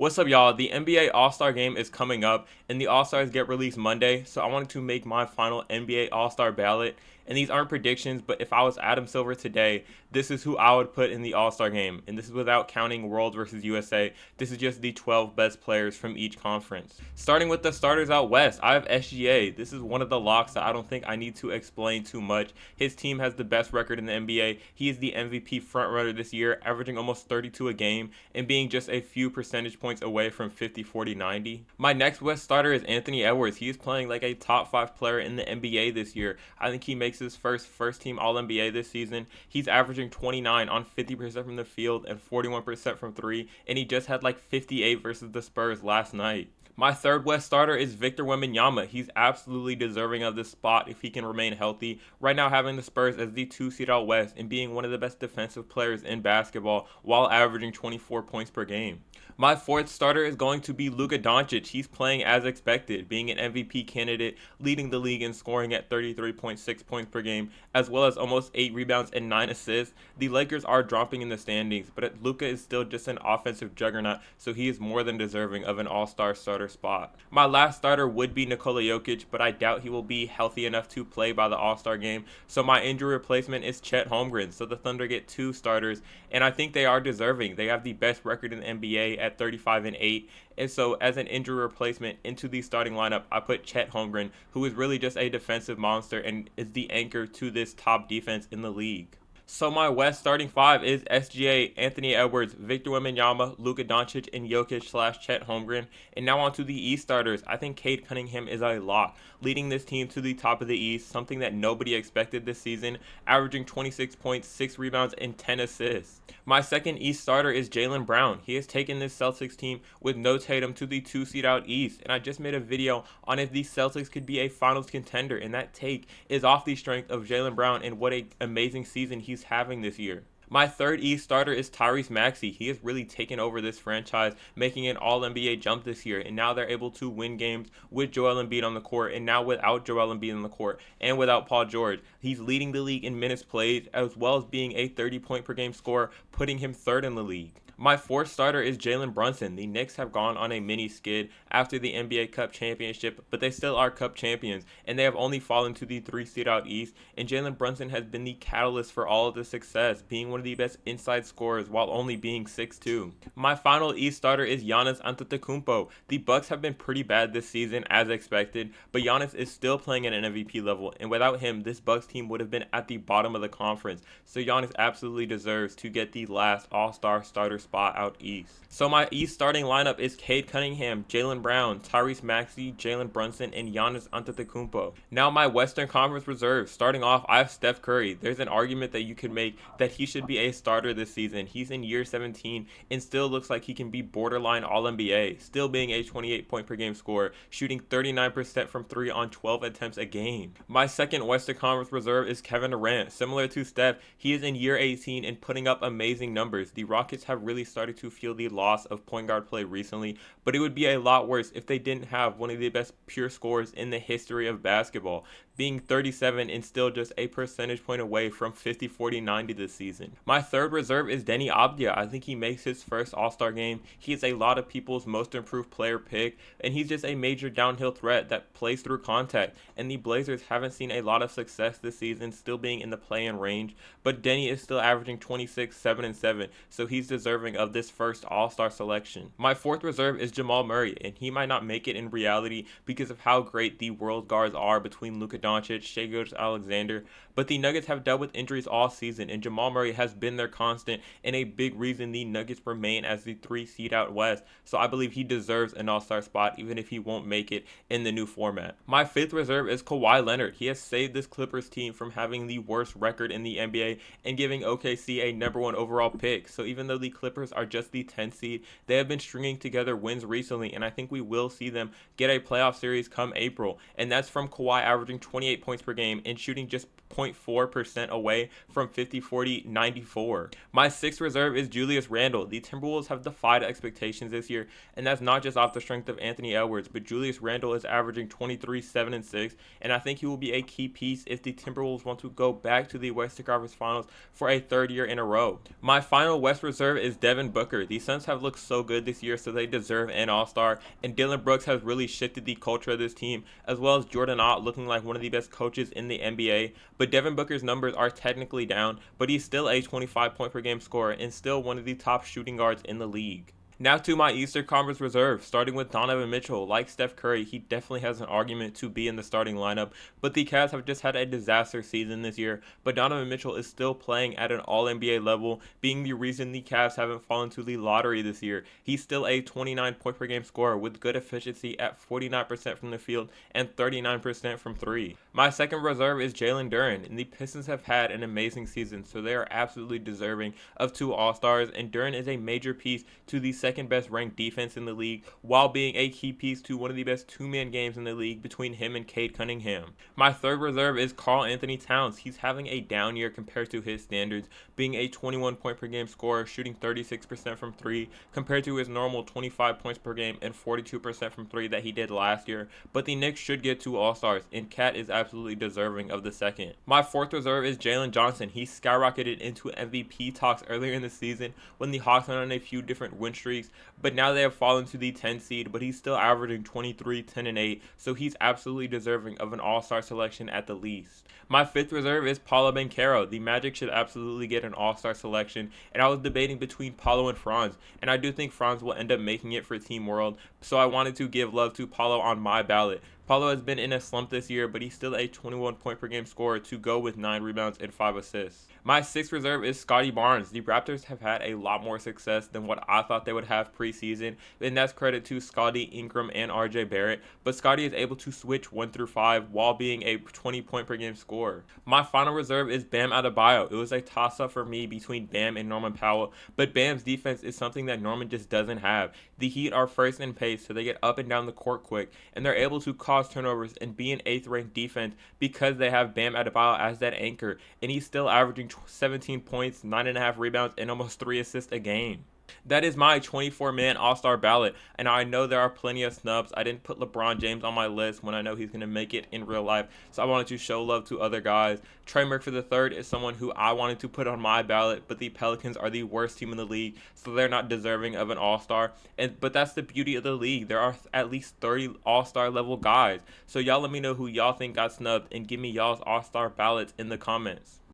What's up, y'all? The NBA All Star game is coming up, and the All Stars get released Monday, so I wanted to make my final NBA All Star ballot. And these aren't predictions, but if I was Adam Silver today, this is who I would put in the All Star game. And this is without counting World versus USA. This is just the 12 best players from each conference. Starting with the starters out west, I have SGA. This is one of the locks that I don't think I need to explain too much. His team has the best record in the NBA. He is the MVP frontrunner this year, averaging almost 32 a game and being just a few percentage points away from 50, 40, 90. My next West starter is Anthony Edwards. He is playing like a top 5 player in the NBA this year. I think he makes his first team All NBA this season. He's averaging 29 on 50% from the field and 41% from 3, and he just had like 58 versus the Spurs last night. My third West starter is Victor Wembanyama. He's absolutely deserving of this spot if he can remain healthy. Right now, having the Spurs as the 2 seed out west and being one of the best defensive players in basketball while averaging 24 points per game. My fourth starter is going to be Luka Doncic. He's playing as expected, being an MVP candidate, leading the league in scoring at 33.6 points per game, as well as almost 8 rebounds and 9 assists. The Lakers are dropping in the standings, but Luka is still just an offensive juggernaut, so he is more than deserving of an all-star starter spot. My last starter would be Nikola Jokic, but I doubt he will be healthy enough to play by the All-Star game, so my injury replacement is Chet Holmgren. So the Thunder get 2 starters, and I think they are deserving. They have the best record in the NBA at 35-8, and so as an injury replacement into the starting lineup, I put Chet Holmgren, who is really just a defensive monster and is the anchor to this top defense in the league. So my West starting 5 is SGA, Anthony Edwards, Victor Wembanyama, Luka Doncic, and Jokic/Chet Holmgren. And now on to the East starters. I think Cade Cunningham is a lock, leading this team to the top of the East, something that nobody expected this season, averaging 26 points, 6 rebounds, and 10 assists. My second East starter is Jaylen Brown. He has taken this Celtics team with no Tatum to the 2 seed out East, and I just made a video on if the Celtics could be a finals contender, and that take is off the strength of Jaylen Brown and what an amazing season he's having this year. My third East starter is Tyrese Maxey. He has really taken over this franchise, making an All-NBA jump this year, and now they're able to win games with Joel Embiid on the court, and now without Joel Embiid on the court, and without Paul George. He's leading the league in minutes played, as well as being a 30-point per game scorer, putting him third in the league. My fourth starter is Jalen Brunson. The Knicks have gone on a mini skid after the NBA Cup championship, but they still are Cup champions, and they have only fallen to the 3 seed out East, and Jalen Brunson has been the catalyst for all of this success, being one of the best inside scorers while only being 6'2". My final East starter is Giannis Antetokounmpo. The Bucks have been pretty bad this season, as expected, but Giannis is still playing at an MVP level, and without him, this Bucks team would have been at the bottom of the conference, so Giannis absolutely deserves to get the last All-Star starter spot out East. So my East starting lineup is Cade Cunningham, Jaylen Brown, Tyrese Maxey, Jalen Brunson, and Giannis Antetokounmpo. Now my Western Conference reserves. Starting off, I have Steph Curry. There's an argument that you could make that he should be a starter this season. He's in year 17 and still looks like he can be borderline All-NBA, still being a 28 point per game scorer, shooting 39% from 3 on 12 attempts a game. My second Western Conference reserve is Kevin Durant. Similar to Steph, he is in year 18 and putting up amazing numbers. The Rockets have really started to feel the loss of point guard play recently, but it would be a lot worse if they didn't have one of the best pure scorers in the history of basketball, being 37 and still just a percentage point away from 50, 40, 90 this season. My third reserve is Denny Abdia. I think he makes his first All-Star game. He is a lot of people's most improved player pick, and he's just a major downhill threat that plays through contact, and the Blazers haven't seen a lot of success this season, still being in the play-in range, but Denny is still averaging 26, 7, and 7, so he's deserving of this first All-Star selection. My fourth reserve is Jamal Murray, and he might not make it in reality because of how great the world guards are between Luka Doncic, Shai Gilgeous-Alexander, but the Nuggets have dealt with injuries all season, and Jamal Murray has been their constant and a big reason the Nuggets remain as the 3 seed out west, so I believe he deserves an All-Star spot even if he won't make it in the new format. My fifth reserve is Kawhi Leonard. He has saved this Clippers team from having the worst record in the NBA and giving OKC a number 1 overall pick, so even though the Clippers are just the 10th seed, they have been stringing together wins recently, and I think we will see them get a playoff series come April, and that's from Kawhi averaging 28 points per game and shooting just 0.4% away from 50-40-94. My sixth reserve is Julius Randle. The Timberwolves have defied expectations this year, and that's not just off the strength of Anthony Edwards, but Julius Randle is averaging 23, 7, and 6, and I think he will be a key piece if the Timberwolves want to go back to the Western Conference Finals for a third year in a row. My final West reserve is Devin Booker. The Suns have looked so good this year, so they deserve an All-Star, and Dillon Brooks has really shifted the culture of this team, as well as Jordan Ott looking like one of the best coaches in the NBA. But Devin Booker's numbers are technically down, but he's still a 25 point per game scorer and still one of the top shooting guards in the league. Now to my Eastern Conference reserve, starting with Donovan Mitchell. Like Steph Curry, he definitely has an argument to be in the starting lineup, but the Cavs have just had a disaster season this year. But Donovan Mitchell is still playing at an All-NBA level, being the reason the Cavs haven't fallen to the lottery this year. He's still a 29 point per game scorer with good efficiency at 49% from the field and 39% from three. My second reserve is Jalen Duren, and the Pistons have had an amazing season, so they are absolutely deserving of 2 All-Stars, and Duren is a major piece to the second best ranked defense in the league, while being a key piece to one of the best two-man games in the league between him and Cade Cunningham. My third reserve is Karl Anthony Towns. He's having a down year compared to his standards, being a 21 point per game scorer, shooting 36% from 3 compared to his normal 25 points per game and 42% from 3 that he did last year. But the Knicks should get 2 All-Stars, and Cat is absolutely deserving of the second. My fourth reserve is Jalen Johnson. He skyrocketed into MVP talks earlier in the season when the Hawks went on a few different win streaks, but now they have fallen to the 10 seed, but he's still averaging 23, 10, and 8, so he's absolutely deserving of an All-Star selection at the least. My fifth reserve is Paolo Banchero. The Magic should absolutely get an All-Star selection, and I was debating between Paolo and Franz, and I do think Franz will end up making it for Team World, so I wanted to give love to Paolo on my ballot. Paolo has been in a slump this year, but he's still a 21 point per game scorer to go with 9 rebounds and 5 assists. My sixth reserve is Scotty Barnes. The Raptors have had a lot more success than what I thought they would have preseason, and that's credit to Scotty, Ingram, and RJ Barrett, but Scotty is able to switch 1 through 5 while being a 20 point per game scorer. My final reserve is Bam Adebayo. It was a toss-up for me between Bam and Norman Powell, but Bam's defense is something that Norman just doesn't have. The Heat are first in pace, so they get up and down the court quick, and they're able to cause turnovers and be an 8th ranked defense because they have Bam Adebayo as that anchor, and he's still averaging 17 points, 9.5 rebounds, and almost 3 assists a game. That is my 24-man All-Star ballot, and I know there are plenty of snubs. I didn't put LeBron James on my list when I know he's going to make it in real life, so I wanted to show love to other guys. Trey Murphy III is someone who I wanted to put on my ballot, but the Pelicans are the worst team in the league, so they're not deserving of an All-Star. But that's the beauty of the league. There are at least 30 All-Star level guys, so y'all let me know who y'all think got snubbed, and give me y'all's All-Star ballots in the comments.